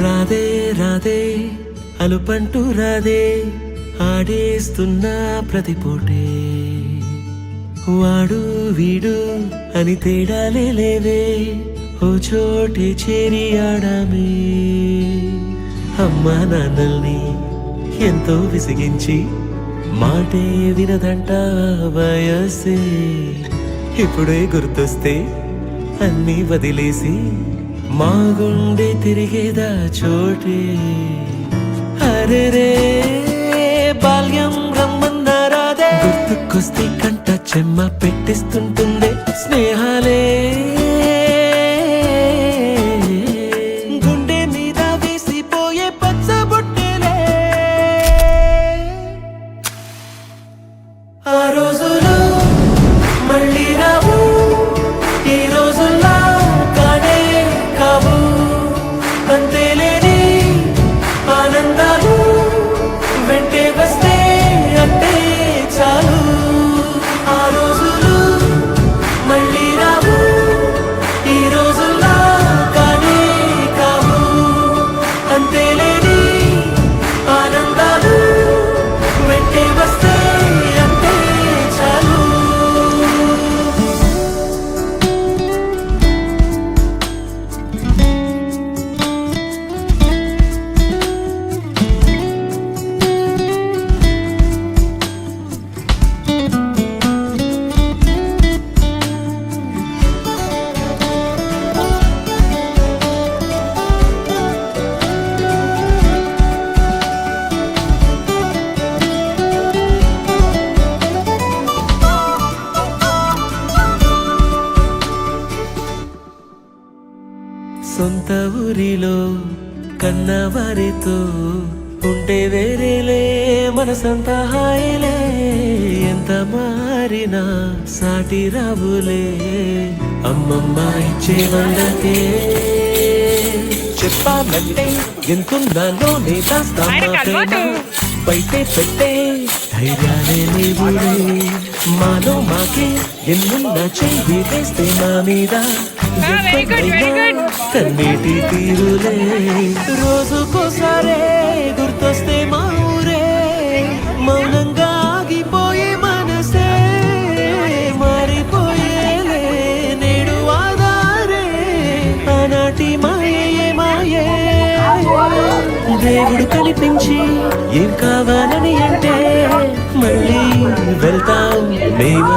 రాధే రాధే అలుపంటూ రాధే ఆడేస్తున్నా ప్రతిపూటే వాడు వీడు అని తేడాలే లేవే ఓ చోటే చేరి ఆడామే అమ్మా నాన్నల్ని ఎంతో విసిగించి మాటే వినదంట వయసే ఇప్పుడే గుర్తొస్తే అన్నీ వదిలేసి మా గుండె తిరిగేదా చోటే అరే రే బాల్యం రమ్మన్నారాదే గుర్తుకొస్తే కంట చెమ్మ పెట్టిస్తుంటుందే స్నేహాలే గుండె మీద వేసిపోయే పచ్చబొట్టెలే ఆ రోజులు మళ్ళీ రావు ఈ రోజుల్లా కానే కావు అంతేలేని ఆనందాలు వెంటే వస్తే అంటే చాలు ఆ రోజులు మళ్ళీ రావు ఈ రోజుల్లా కానే కావు అంతేలేని ఆనందాలు వెంటే వస్తే అంటే చాలు. సొంత ఊరిలో కన్నవారితో ఉంటే వేరేలే మనసంతా హాయిలే ఎంత మారినా సాటి రావులే అమ్మమ్మ ఇచ్చే వాళ్ళకే చెప్పాలంటే ఎంతున్నానో నేదాస్తామా బయటే పెట్టే ధైర్యాలే లేవులే మాలో మాకే ఎన్నున్నా చెయ్యి వేస్తే మా మీద కన్నీటి తీరులే రోజుకోసారే గుర్తొస్తే మా ఊరే మౌనంగా ఆగిపోయే మనసే మారిపోయేలే నేడు ఆధారే ఆనాటి మాయే మాయే దేవుడు కనిపించి ఏం కావాలని అంటే మళ్ళీ వెళ్తాం మేము